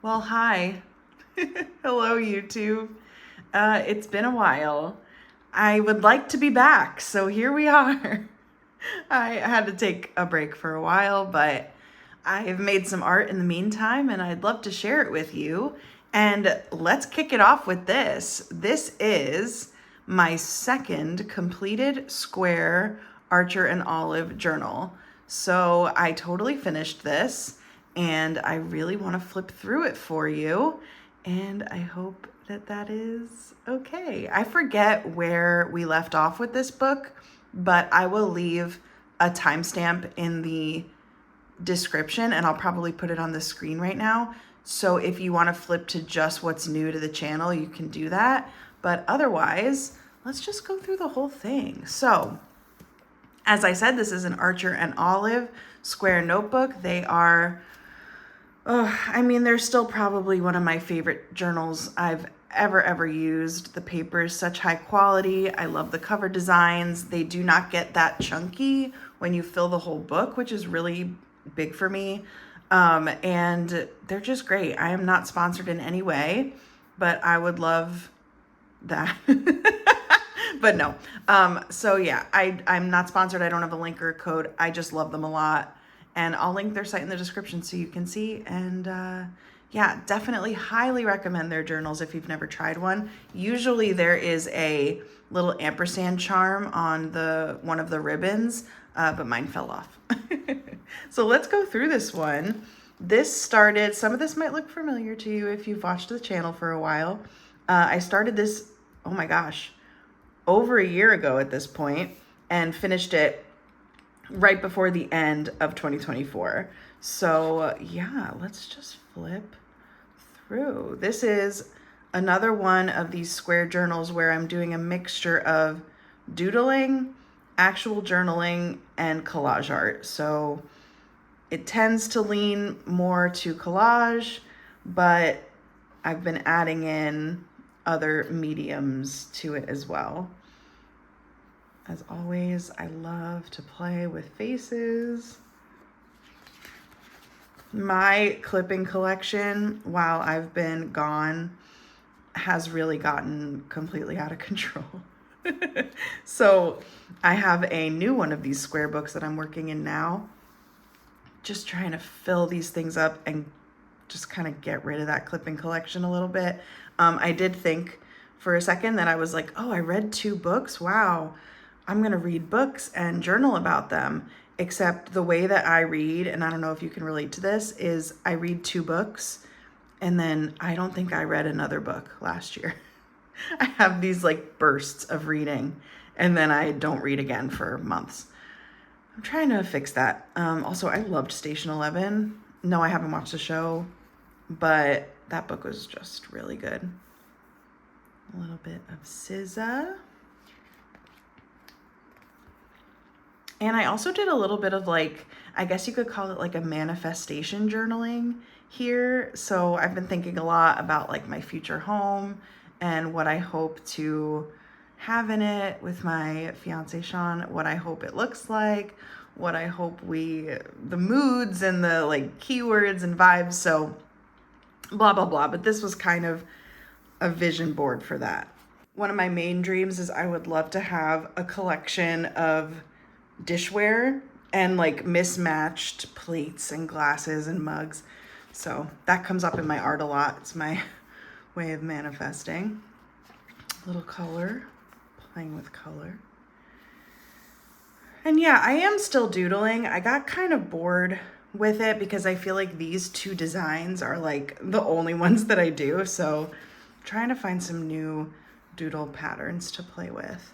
Well, hi. Hello, YouTube. It's been a while. I would like to be back, so here we are. I had to take a break for a while, but I've made some art in the meantime, and I'd love to share it with you. And let's kick it off with this. This is my second completed square Archer and Olive journal. So I totally finished this, and I really want to flip through it for you. And I hope that that is okay. I forget where we left off with this book, but I will leave a timestamp in the description, and I'll probably put it on the screen right now. So if you want to flip to just what's new to the channel, you can do that. But otherwise, let's just go through the whole thing. So, as I said, this is an Archer and Olive square notebook. They are, they're still probably one of my favorite journals I've ever used. The paper is such high quality. I love the cover designs. They do not get that chunky when you fill the whole book, which is really big for me. And they're just great. I am not sponsored in any way, but I would love that. But no. So yeah, I'm not sponsored. I don't have a link or a code. I just love them a lot. And I'll link their site in the description so you can see. And yeah, definitely highly recommend their journals if you've never tried one. Usually there is a little ampersand charm on one of the ribbons, but mine fell off. So let's go through this one. This started, some of this might look familiar to you if you've watched the channel for a while. I started this, oh my gosh, over a year ago at this point, and finished it right before the end of 2024. So yeah, let's just flip through. This is another one of these square journals where I'm doing a mixture of doodling, actual journaling, and collage art. So it tends to lean more to collage, but I've been adding in other mediums to it as well. As always, I love to play with faces. My clipping collection, while I've been gone, has really gotten completely out of control. So I have a new one of these square books that I'm working in now. Just trying to fill these things up and just kind of get rid of that clipping collection a little bit. I did think for a second that I was like, oh, I read 2 books. Wow, I'm going to read books and journal about them. Except the way that I read, and I don't know if you can relate to this, is I read 2 books and then I don't think I read another book last year. I have these like bursts of reading and then I don't read again for months. I'm trying to fix that. Also, I loved Station 11. No, I haven't watched the show, but that book was just really good. A little bit of SZA. And I also did a little bit of like, I guess you could call it like a manifestation journaling here. So I've been thinking a lot about like my future home and what I hope to have in it with my fiance Sean, what I hope it looks like, what I hope the moods and the like keywords and vibes. So blah, blah, blah. But this was kind of a vision board for that. One of my main dreams is I would love to have a collection of dishware and like mismatched plates and glasses and mugs. So that comes up in my art a lot. It's my way of manifesting. A little color, playing with color. And yeah, I am still doodling. I got kind of bored with it because I feel like these 2 designs are like the only ones that I do. So I'm trying to find some new doodle patterns to play with.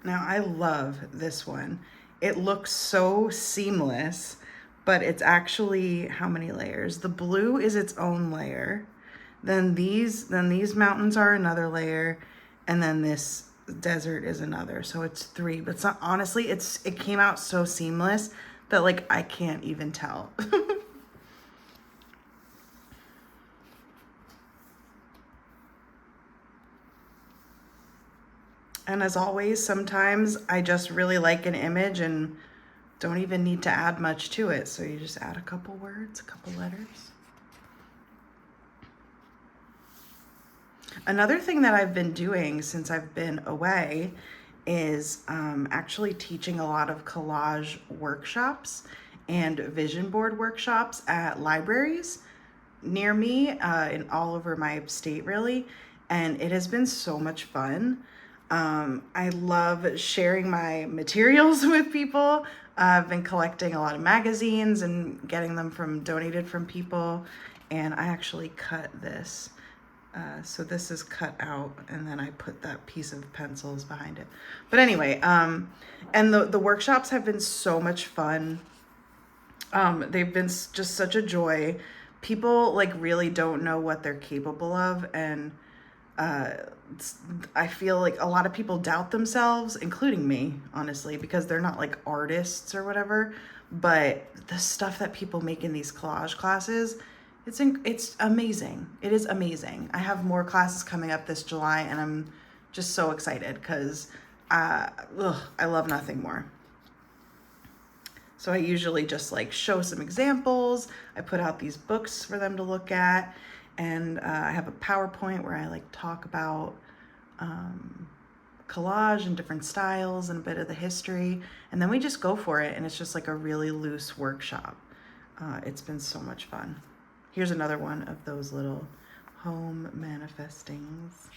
Now, I love this one. It looks so seamless, but it's actually how many layers? The blue is its own layer. Then these mountains are another layer, and then this desert is another. So it's 3. But honestly, it came out so seamless that like I can't even tell. And as always, sometimes I just really like an image and Don't even need to add much to it. So you just add a couple words, a couple letters. Another thing that I've been doing since I've been away is actually teaching a lot of collage workshops and vision board workshops at libraries near me and all over my state, really. And it has been so much fun. I love sharing my materials with people. I've been collecting a lot of magazines and getting them donated from people. And I actually cut this. So this is cut out, and then I put that piece of pencils behind it. But anyway, and the workshops have been so much fun. They've been just such a joy. People like really don't know what they're capable of, and I feel like a lot of people doubt themselves, including me, honestly, because they're not like artists or whatever. But the stuff that people make in these collage classes, it's amazing. It is amazing. I have more classes coming up this July, and I'm just so excited because I love nothing more. So I usually just like show some examples. I put out these books for them to look at, and I have a PowerPoint where I like talk about collage and different styles and a bit of the history, and then we just go for it, and it's just like a really loose workshop. It's been so much fun. Here's another one of those little home manifestings.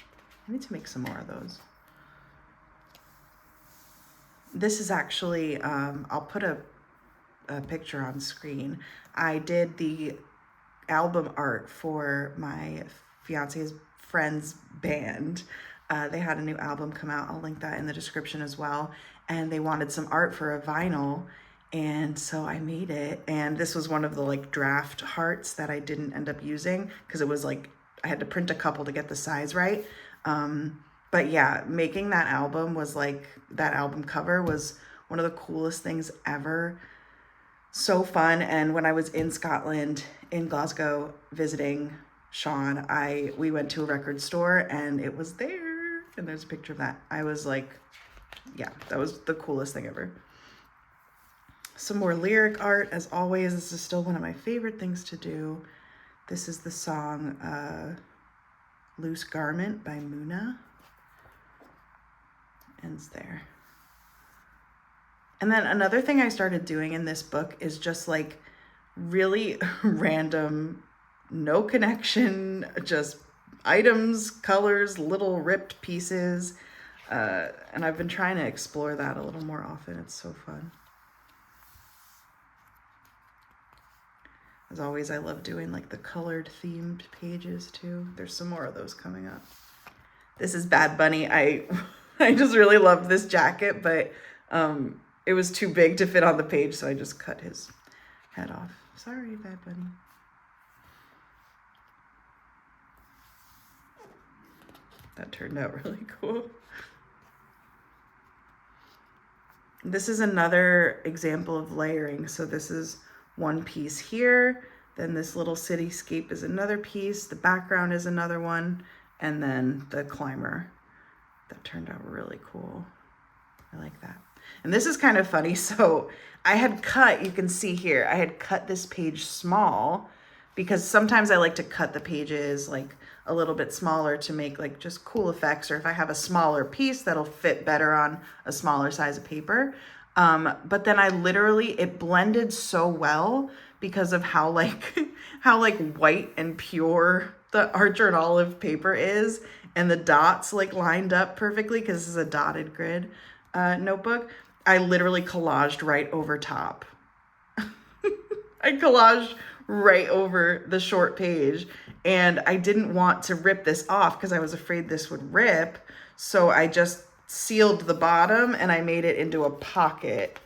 I need to make some more of those. This is actually, I'll put a picture on screen. I did the album art for my fiance's friend's band. They had a new album come out. I'll link that in the description as well. And they wanted some art for a vinyl. And so I made it, and this was one of the like draft hearts that I didn't end up using because it was like I had to print a couple to get the size right. But yeah, making that album was like, that album cover was one of the coolest things ever. So fun. And when I was in Scotland, in Glasgow, visiting Sean, we went to a record store and it was there, and there's a picture of that. I was like, yeah, that was the coolest thing ever. Some more lyric art, as always. This is still one of my favorite things to do. This is the song Loose Garment by Muna. Ends there. And then another thing I started doing in this book is just like really random, no connection, just items, colors, little ripped pieces. And I've been trying to explore that a little more often. It's so fun. As always, I love doing like the colored themed pages too. There's some more of those coming up. This is Bad Bunny. I just really loved this jacket, but it was too big to fit on the page, so I just cut his head off. Sorry, Bad Bunny. That turned out really cool. This is another example of layering. So this is one piece here, then this little cityscape is another piece, the background is another one, and then the climber. That turned out really cool. I like that. And this is kind of funny. So I had cut, you can see here, I had cut this page small because sometimes I like to cut the pages like a little bit smaller to make like just cool effects, or if I have a smaller piece that'll fit better on a smaller size of paper. But then it blended so well because of how white and pure the Archer Olive paper is, and the dots like lined up perfectly because this is a dotted grid notebook. I literally collaged right over top. I collaged right over the short page, and I didn't want to rip this off because I was afraid this would rip. So I just sealed the bottom and I made it into a pocket.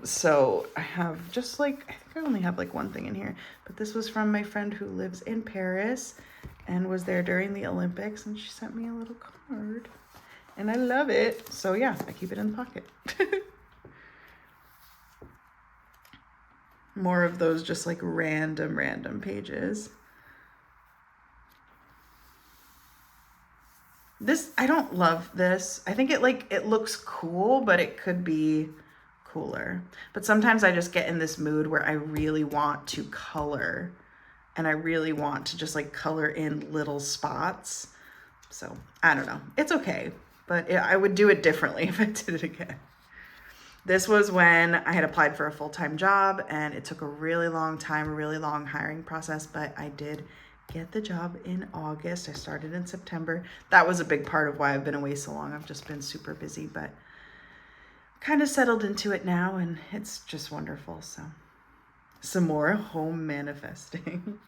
So I have just like, I think I only have like one thing in here, but this was from my friend who lives in Paris and was there during the Olympics, and she sent me a little card and I love it. So yeah, I keep it in the pocket. More of those just like random pages. I don't love this. I think it looks cool, but it could be cooler. But sometimes I just get in this mood where I really want to color, and I really want to just like color in little spots. So I don't know. It's okay, but I would do it differently if I did it again. This was when I had applied for a full-time job, and it took a really long time, a really long hiring process, but I did get the job in August. I started in September. That was a big part of why I've been away so long. I've just been super busy, but kind of settled into it now, and it's just wonderful. So some more home manifesting.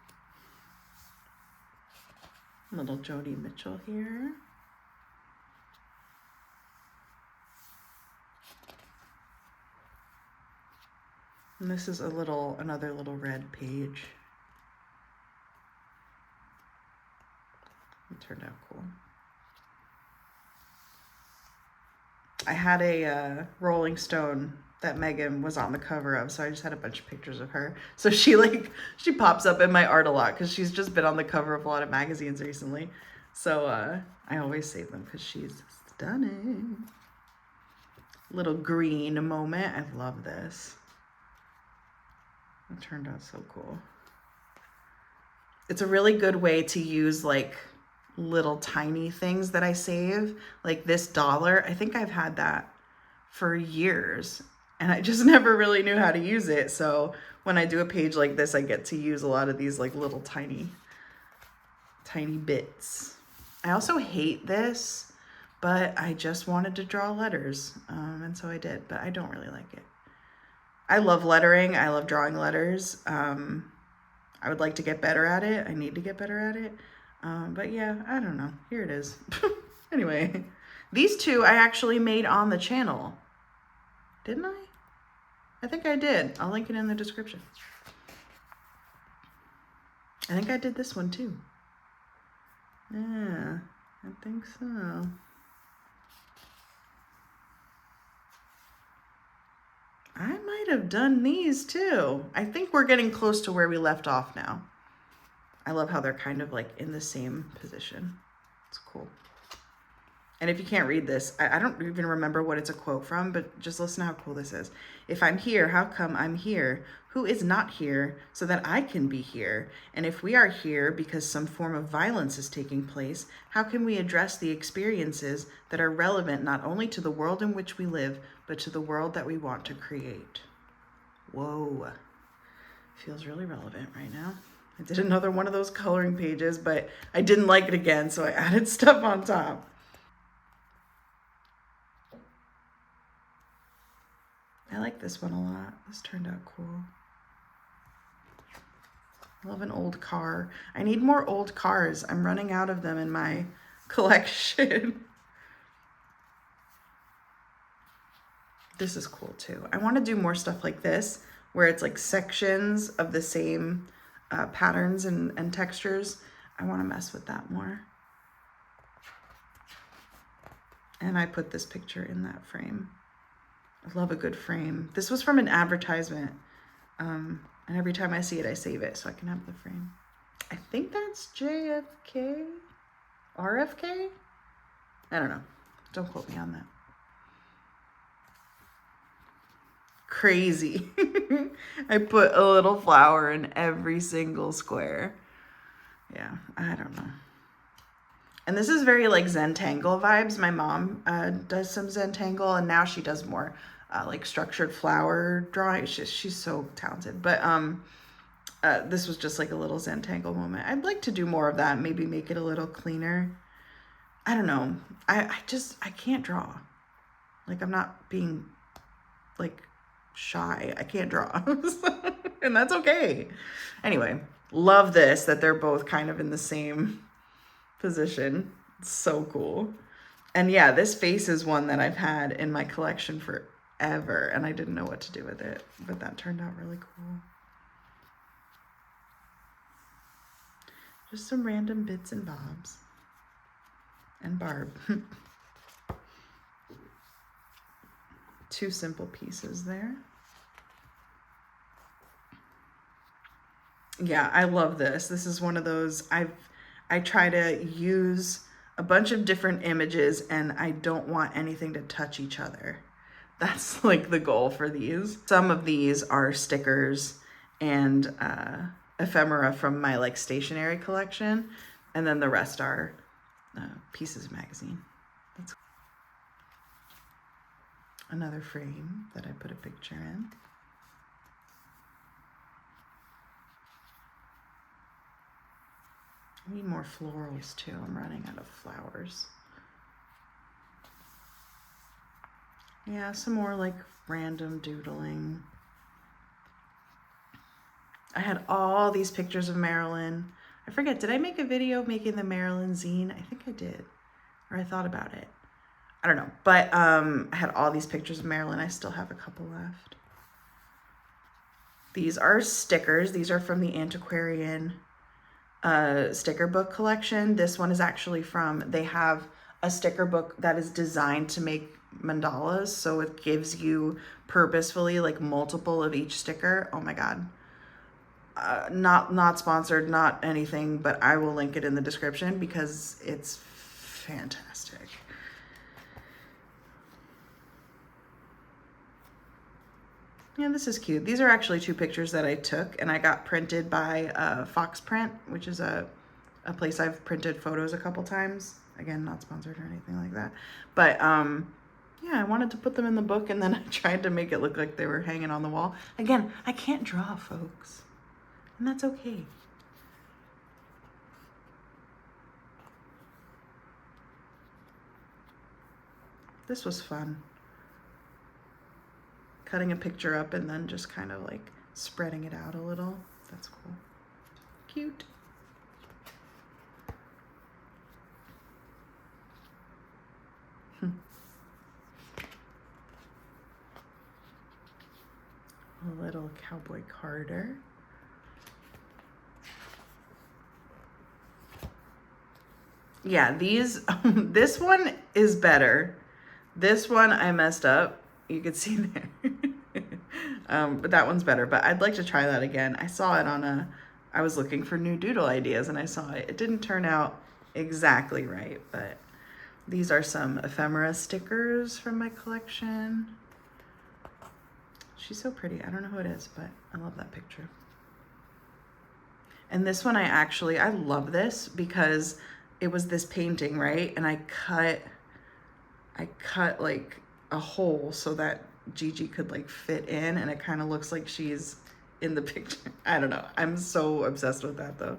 Little Joni Mitchell here. And this is another little red page. It turned out cool. I had a Rolling Stone that Megan was on the cover of, so I just had a bunch of pictures of her. So she pops up in my art a lot because she's just been on the cover of a lot of magazines recently. So I always save them because she's stunning. Little green moment. I love this. It turned out so cool. It's a really good way to use like little tiny things that I save. Like this dollar, I think I've had that for years, and I just never really knew how to use it. So when I do a page like this, I get to use a lot of these like little tiny bits. I also hate this, but I just wanted to draw letters, and so I did, but I don't really like it. I love lettering. I love drawing letters. I would like to get better at it. I need to get better at it. But yeah, I don't know. Here it is. Anyway, these two I actually made on the channel. Didn't I? I think I did. I'll link it in the description. I think I did this one too. Yeah, I think so. I might have done these too. I think we're getting close to where we left off now. I love how they're kind of like in the same position. It's cool. And if you can't read this, I don't even remember what it's a quote from, but just listen to how cool this is. If I'm here, how come I'm here? Who is not here so that I can be here? And if we are here because some form of violence is taking place, how can we address the experiences that are relevant not only to the world in which we live, but to the world that we want to create? Whoa. Feels really relevant right now. I did another one of those coloring pages, but I didn't like it again, so I added stuff on top. I like this one a lot. This turned out cool. I love an old car. I need more old cars. I'm running out of them in my collection. This is cool too. I want to do more stuff like this, where it's like sections of the same patterns and textures. I want to mess with that more. And I put this picture in that frame. I love a good frame. This was from an advertisement. And every time I see it, I save it so I can have the frame. I think that's JFK? RFK? I don't know. Don't quote me on that. Crazy. I put a little flower in every single square. Yeah, I don't know. And this is very like Zentangle vibes. My mom does some Zentangle, and now she does more like structured flower drawing. She's so talented. But this was just like a little Zentangle moment. I'd like to do more of that. Maybe make it a little cleaner. I don't know. I can't draw. Like, I'm not being like shy. I can't draw. And that's okay. Anyway, love this, that they're both kind of in the same position. It's so cool. And yeah, this face is one that I've had in my collection forever, and I didn't know what to do with it, but that turned out really cool. Just some random bits and bobs. And Barb. Two simple pieces there. Yeah, I love this. This is one of those, I try to use a bunch of different images, and I don't want anything to touch each other. That's like the goal for these. Some of these are stickers and ephemera from my like stationery collection, and then the rest are pieces of magazine. That's another frame that I put a picture in. I need more florals too. I'm running out of flowers. Yeah, some more like random doodling. I had all these pictures of Marilyn. I forget, did I make a video making the Marilyn zine? I think I did, or I thought about it. I don't know, but I had all these pictures of Marilyn. I still have a couple left. These are stickers. These are from the Antiquarian sticker book collection. This one is actually from, they have a sticker book that is designed to make mandalas, so it gives you purposefully like multiple of each sticker. Oh my god. Not sponsored, not anything, but I will link it in the description because it's fantastic. Yeah, this is cute. These are actually 2 pictures that I took and I got printed by Fox Print, which is a place I've printed photos a couple times. Again, not sponsored or anything like that. But yeah, I wanted to put them in the book and then I tried to make it look like they were hanging on the wall. Again, I can't draw, folks. And that's okay. This was fun. Cutting a picture up and then just kind of like spreading it out a little. That's cool. Cute. A little cowboy Carter. Yeah, these, this one is better. This one I messed up. You could see there. But that one's better, but I'd like to try that again. I saw it on I was looking for new doodle ideas and I saw it. It didn't turn out exactly right, but these are some ephemera stickers from my collection. She's so pretty. I don't know who it is, but I love that picture. And this one I love this because it was this painting, right? And I cut like a hole so that Gigi could like fit in, and it kind of looks like she's in the picture. I don't know. I'm so obsessed with that though.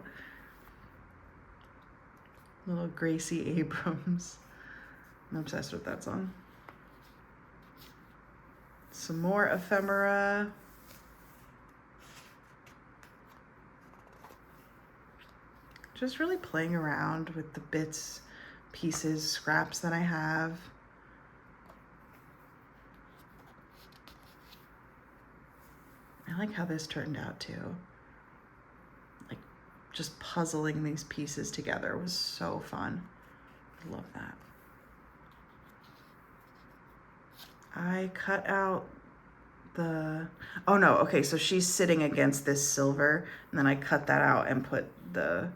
Little Gracie Abrams. I'm obsessed with that song. Some more ephemera. Just really playing around with the bits, pieces, scraps that I have. I like how this turned out too. Like just puzzling these pieces together was so fun. I love that. I cut out the, oh no, okay, so she's sitting against this silver, and then I cut that out and put the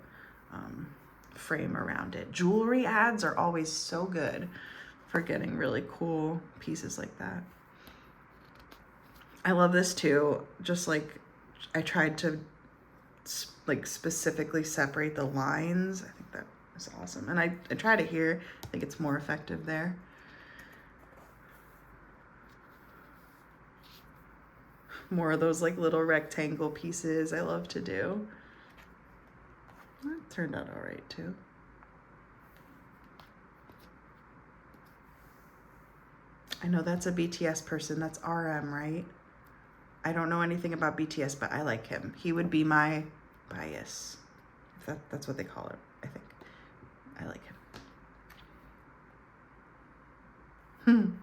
frame around it. Jewelry ads are always so good for getting really cool pieces like that. I love this too. Just like I tried to like specifically separate the lines. I think that is awesome. And I tried it here. I think it's more effective there. More of those like little rectangle pieces I love to do. That turned out all right too. I know that's a BTS person. That's RM, right? I don't know anything about BTS, but I like him. He would be my bias. If that's what they call it, I think. I like him.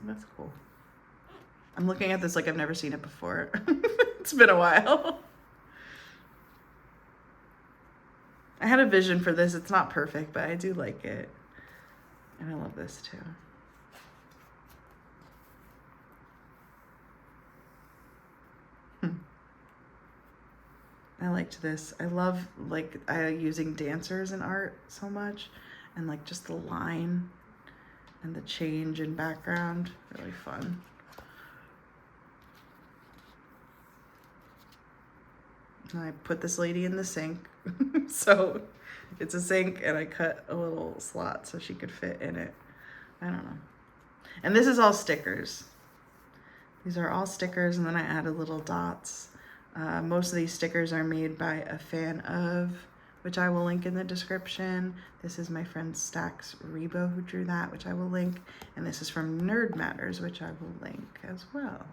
That's cool. I'm looking at this like I've never seen it before. It's been a while. I had a vision for this. It's not perfect, but I do like it. And I love this too. I liked this. I love like using dancers in art so much, and like just the line. and the change in background, really fun. And I put this lady in the sink. So it's a sink and I cut a little slot so she could fit in it. I don't know. And this is all stickers. These are all stickers, and then I added little dots. Most of these stickers are made by a fan of, which I will link in the description. This is my friend Stax Rebo who drew that, which I will link. And this is from Nerd Matters, which I will link as well.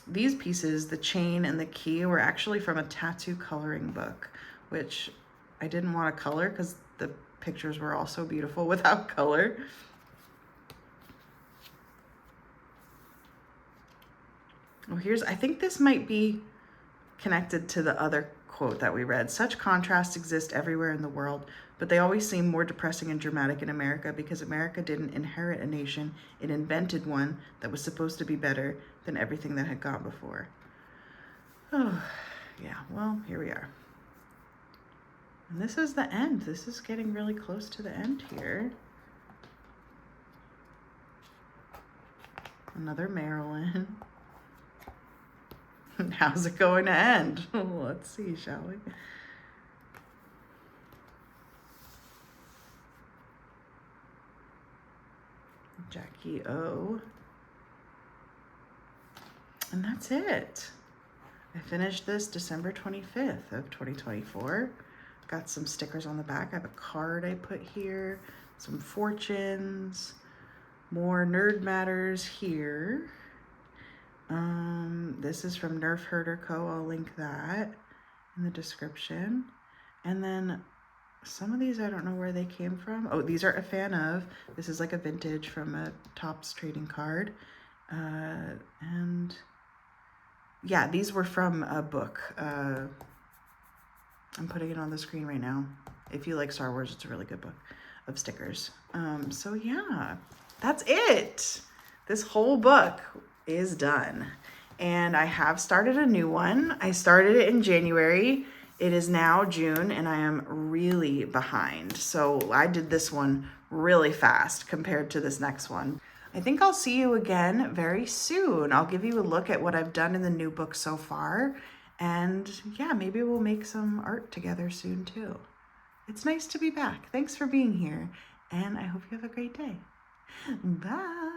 These pieces, the chain and the key, were actually from a tattoo coloring book, which I didn't want to color because the pictures were all so beautiful without color. Oh, I think this might be connected to the other quote that we read. Such contrasts exist everywhere in the world, but they always seem more depressing and dramatic in America because America didn't inherit a nation, it invented one that was supposed to be better than everything that had gone before. Oh, yeah, well, here we are. And this is the end. This is getting really close to the end here. Another Marilyn. How's it going to end? Let's see, shall we? Jackie O. And that's it. I finished this December 25th of 2024. Got some stickers on the back. I have a card I put here, some fortunes, more Nerd Matters here. This is from Nerf Herder Co. I'll link that in the description. And then some of these, I don't know where they came from. Oh, these are a fan of. This is like a vintage from a Topps trading card. And yeah, these were from a book. I'm putting it on the screen right now. If you like Star Wars, it's a really good book of stickers. So yeah, that's it. This whole book is done. And I have started a new one. I started it in January. It is now June and I am really behind. So I did this one really fast compared to this next one. I think I'll see you again very soon. I'll give you a look at what I've done in the new book so far. And yeah, maybe we'll make some art together soon too. It's nice to be back. Thanks for being here. And I hope you have a great day. Bye.